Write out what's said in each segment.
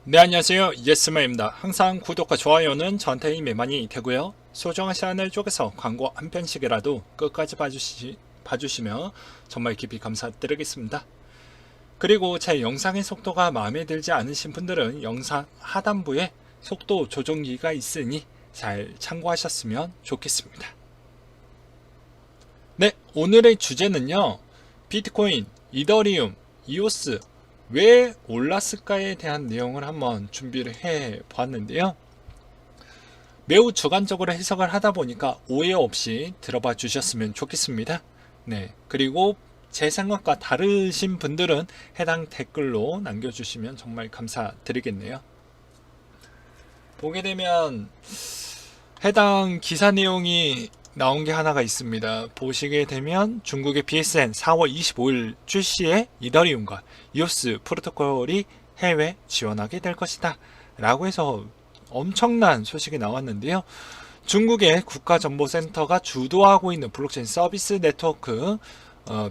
네, 안녕하세요. 예스마입니다. 항상 구독과 좋아요는 저한테 힘이 많이 되고요. 소중한 시간을 쪼개서 광고 한 편씩이라도 끝까지 봐주시면 정말 깊이 감사드리겠습니다. 그리고 제 영상의 속도가 마음에 들지 않으신 분들은 영상 하단부에 속도 조정기가 있으니 잘 참고하셨으면 좋겠습니다. 네, 오늘의 주제는요. 비트코인, 이더리움, 이오스 왜 올랐을까에 대한 내용을 한번 준비를 해 보았는데요. 매우 주관적으로 해석을 하다 보니까 오해 없이 들어봐 주셨으면 좋겠습니다. 네, 그리고 제 생각과 다르신 분들은 해당 댓글로 남겨주시면 정말 감사드리겠네요. 보게 되면 해당 기사 내용이 나온 게 하나가 있습니다. 보시게 되면 중국의 BSN 4월 25일 출시의 이더리움과 이오스 프로토콜이 해외 지원하게 될 것이다 라고 해서 엄청난 소식이 나왔는데요. 중국의 국가정보센터가 주도하고 있는 블록체인 서비스 네트워크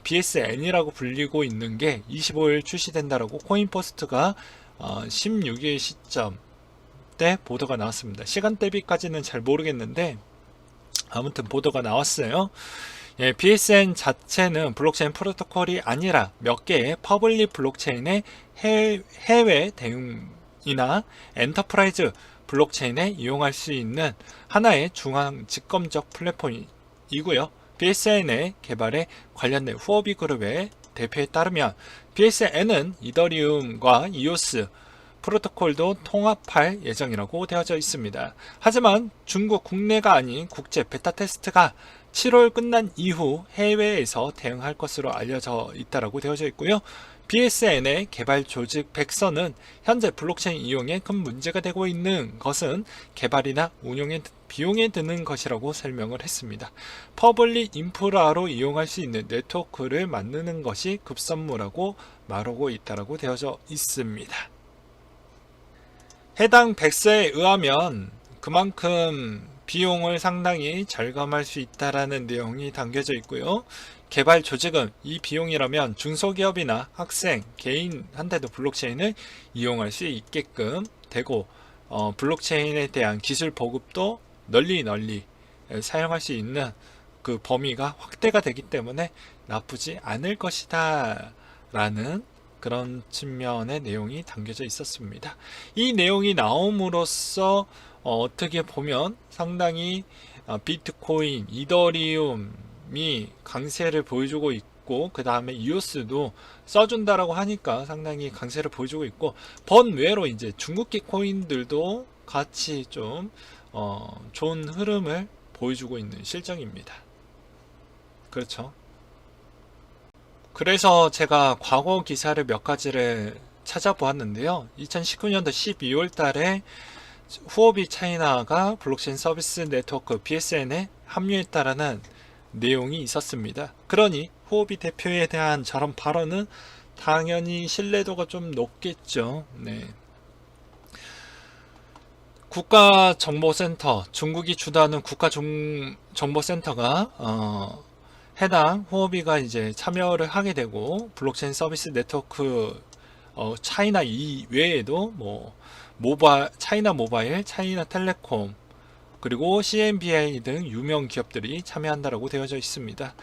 BSN이라고 불리고 있는 게 25일 출시된다라고 코인포스트가 16일 시점 때 보도가 나왔습니다. 시간대비까지는 잘 모르겠는데 아무튼 보도가 나왔어요. 예, BSN 자체는 블록체인 프로토콜이 아니라 몇 개의 퍼블릭 블록체인의 해외 대응이나 엔터프라이즈 블록체인에 이용할 수 있는 하나의 중앙 직검적 플랫폼이고요. BSN의 개발에 관련된 후오비 그룹의 대표에 따르면 BSN은 이더리움과 이오스 프로토콜도 통합할 예정이라고 되어져 있습니다. 하지만 중국 국내가 아닌 국제 베타 테스트가 7월 끝난 이후 해외에서 대응할 것으로 알려져 있다고 되어져 있고요. BSN의 개발 조직 백선은 현재 블록체인 이용에 큰 문제가 되고 있는 것은 개발이나 운용에 비용에 드는 것이라고 설명을 했습니다. 퍼블릭 인프라로 이용할 수 있는 네트워크를 만드는 것이 급선무라고 말하고 있다고 되어져 있습니다. 해당 백서에 의하면 그만큼 비용을 상당히 절감할 수 있다라는 내용이 담겨져 있고요. 개발 조직은 이 비용이라면 중소기업이나 학생, 개인한테도 블록체인을 이용할 수 있게끔 되고 블록체인에 대한 기술 보급도 널리 사용할 수 있는 그 범위가 확대가 되기 때문에 나쁘지 않을 것이다 라는 그런 측면의 내용이 담겨져 있었습니다. 이 내용이 나옴으로써 어떻게 보면 상당히 비트코인, 이더리움이 강세를 보여주고 있고 그 다음에 이오스도 써준다라고 하니까 상당히 강세를 보여주고 있고 번외로 이제 중국계 코인들도 같이 좀 좋은 흐름을 보여주고 있는 실정입니다. 그렇죠. 그래서 제가 과거 기사를 몇 가지를 찾아보았는데요. 2019년도 12월 달에 후오비 차이나가 블록체인 서비스 네트워크 BSN에 합류했다라는 내용이 있었습니다. 그러니 후오비 대표에 대한 저런 발언은 당연히 신뢰도가 좀 높겠죠. 네. 국가정보센터, 중국이 주도하는 국가정보센터가 해당 후오비가 이제 참여를 하게 되고 블록체인 서비스 네트워크 차이나 이외에도 뭐 차이나 모바일, 차이나 텔레콤 그리고 CNBI 등 유명 기업들이 참여한다라고 되어져 있습니다.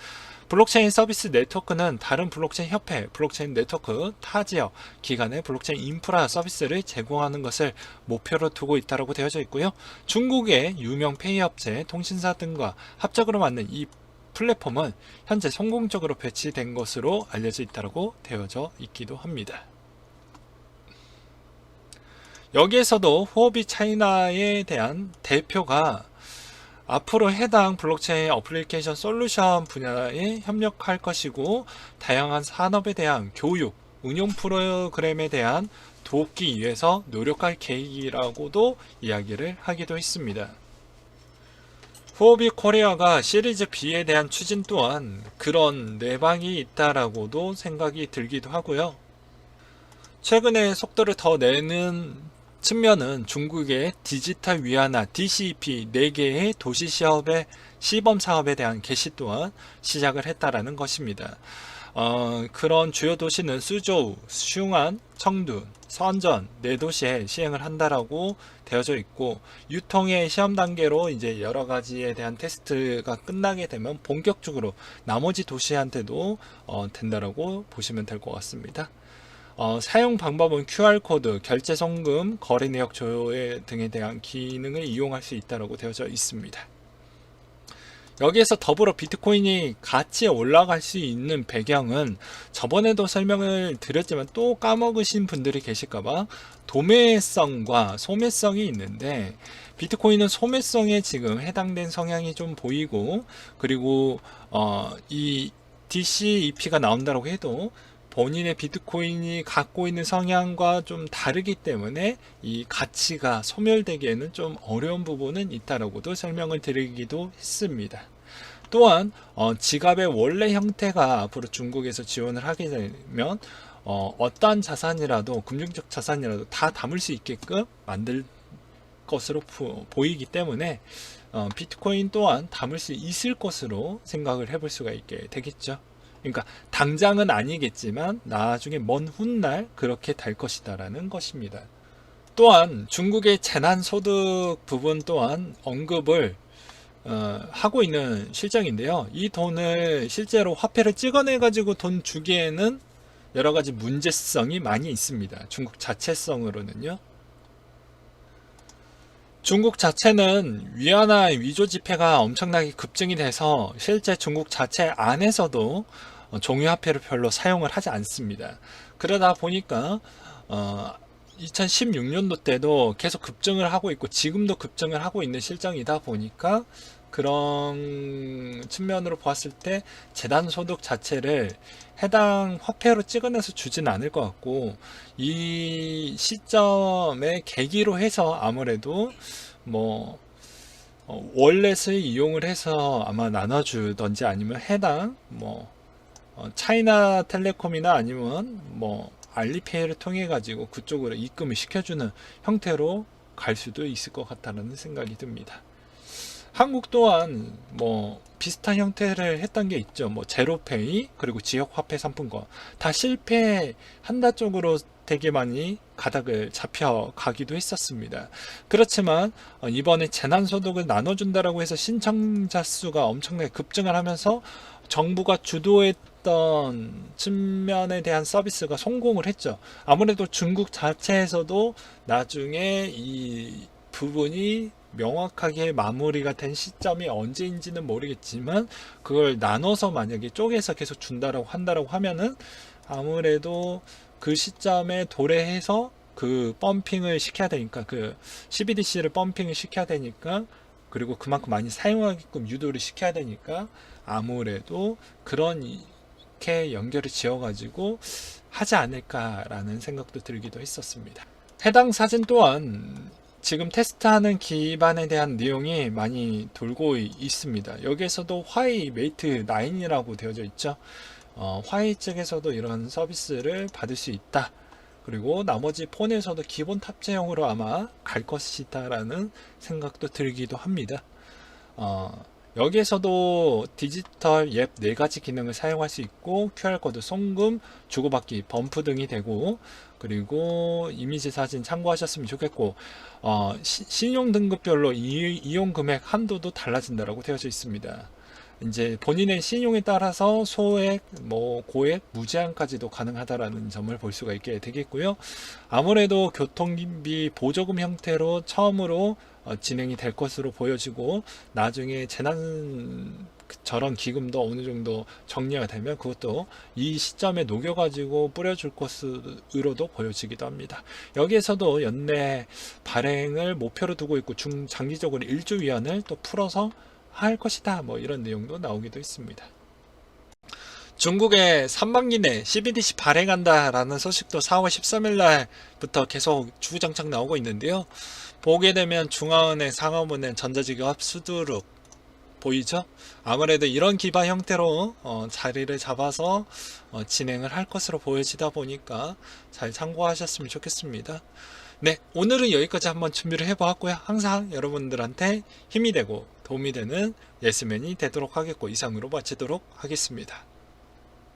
블록체인 서비스 네트워크는 다른 블록체인 협회, 블록체인 네트워크 타 지역 기관의 블록체인 인프라 서비스를 제공하는 것을 목표로 두고 있다고 되어져 있고요. 중국의 유명 페이 업체, 통신사 등과 합작으로 만든 이 플랫폼은 현재 성공적으로 배치된 것으로 알려져 있다고 되어져 있기도 합니다. 여기에서도 후오비 차이나에 대한 대표가 앞으로 해당 블록체인 어플리케이션 솔루션 분야에 협력할 것이고 다양한 산업에 대한 교육, 응용 프로그램에 대한 돕기 위해서 노력할 계획이라고도 이야기를 하기도 했습니다. 후오비 코리아가 시리즈 B에 대한 추진 또한 그런 내방이 있다라고도 생각이 들기도 하고요. 최근에 속도를 더 내는 측면은 중국의 디지털 위안화 DCEP 4개의 도시 시범 사업에 대한 개시 또한 시작을 했다라는 것입니다. 그런 주요 도시는 수조우, 슝안, 청두, 선전 네 도시에 시행을 한다라고 되어져 있고, 유통의 시험 단계로 이제 여러 가지에 대한 테스트가 끝나게 되면 본격적으로 나머지 도시한테도 된다라고 보시면 될 것 같습니다. 사용 방법은 QR코드, 결제 송금, 거래 내역 조회 등에 대한 기능을 이용할 수 있다고 되어져 있습니다. 여기에서 더불어 비트코인이 가치에 올라갈 수 있는 배경은 저번에도 설명을 드렸지만 또 까먹으신 분들이 계실까봐 도매성과 소매성이 있는데, 비트코인은 소매성에 지금 해당된 성향이 좀 보이고, 그리고 이 DCEP가 나온다고 해도 본인의 비트코인이 갖고 있는 성향과 좀 다르기 때문에 이 가치가 소멸되기에는 좀 어려운 부분은 있다라고도 설명을 드리기도 했습니다. 또한 지갑의 원래 형태가 앞으로 중국에서 지원을 하게 되면 어떠한 자산이라도, 금융적 자산이라도 다 담을 수 있게끔 만들 것으로 보이기 때문에 비트코인 또한 담을 수 있을 것으로 생각을 해볼 수가 있게 되겠죠. 그러니까 당장은 아니겠지만 나중에 먼 훗날 그렇게 될 것이다 라는 것입니다. 또한 중국의 재난소득 부분 또한 언급을 하고 있는 실정인데요. 이 돈을 실제로 화폐를 찍어내 가지고 돈 주기에는 여러 가지 문제성이 많이 있습니다. 중국 자체성으로는요. 중국 자체는 위안화 위조 지폐가 엄청나게 급증이 돼서 실제 중국 자체 안에서도 종이화폐를 별로 사용을 하지 않습니다. 그러다 보니까 2016년도 때도 계속 급증을 하고 있고 지금도 급증을 하고 있는 실정이다 보니까, 그런 측면으로 보았을 때 재단소득 자체를 해당 화폐로 찍어내서 주지는 않을 것 같고, 이 시점에 계기로 해서 아무래도 월렛을 이용을 해서 아마 나눠주던지, 아니면 해당 차이나텔레콤이나 아니면 알리페이를 통해 가지고 그쪽으로 입금을 시켜주는 형태로 갈 수도 있을 것 같다는 생각이 듭니다. 한국 또한 비슷한 형태를 했던 게 있죠. 제로페이, 그리고 지역화폐 상품권 다 실패한다 쪽으로 되게 많이 가닥을 잡혀가기도 했었습니다. 그렇지만 이번에 재난소득을 나눠준다라고 해서 신청자 수가 엄청나게 급증을 하면서 정부가 주도했던 측면에 대한 서비스가 성공을 했죠. 아무래도 중국 자체에서도 나중에 이 부분이 명확하게 마무리가 된 시점이 언제인지는 모르겠지만, 그걸 나눠서 만약에 쪼개서 계속 준다라고 한다라고 하면은 아무래도 그 시점에 도래해서 그 펌핑을 시켜야 되니까, 그 CBDC를 펌핑을 시켜야 되니까, 그리고 그만큼 많이 사용하게끔 유도를 시켜야 되니까 아무래도 그렇게 연결을 지어가지고 하지 않을까라는 생각도 들기도 했었습니다. 해당 사진 또한 지금 테스트하는 기반에 대한 내용이 많이 돌고 있습니다. 여기에서도 화이 메이트 9이라고 되어져 있죠. 화이 측에서도 이런 서비스를 받을 수 있다. 그리고 나머지 폰에서도 기본 탑재형으로 아마 갈 것이다 라는 생각도 들기도 합니다. 여기에서도 디지털 앱 4가지 기능을 사용할 수 있고, QR코드 송금, 주고받기, 범프 등이 되고, 그리고 이미지 사진 참고하셨으면 좋겠고, 신용 등급별로 이용 금액 한도도 달라진다라고 되어져 있습니다. 이제 본인의 신용에 따라서 소액, 고액, 무제한까지도 가능하다라는 점을 볼 수가 있게 되겠고요. 아무래도 교통비 보조금 형태로 처음으로 진행이 될 것으로 보여지고, 나중에 재난 저런 기금도 어느 정도 정리가 되면 그것도 이 시점에 녹여가지고 뿌려줄 것으로도 보여지기도 합니다. 여기에서도 연내 발행을 목표로 두고 있고, 중장기적으로 1조 위안을 또 풀어서 할 것이다, 이런 내용도 나오기도 했습니다. 중국의 3반기 내 CBDC 발행한다 라는 소식도 4월 13일 날부터 계속 주구장창 나오고 있는데요. 보게 되면 중앙은행, 상업은행, 전자지급, 수두룩 보이죠? 아무래도 이런 기반 형태로 자리를 잡아서 진행을 할 것으로 보여지다 보니까 잘 참고하셨으면 좋겠습니다. 네, 오늘은 여기까지 한번 준비를 해보았고요. 항상 여러분들한테 힘이 되고 도움이 되는 예스맨이 되도록 하겠고, 이상으로 마치도록 하겠습니다.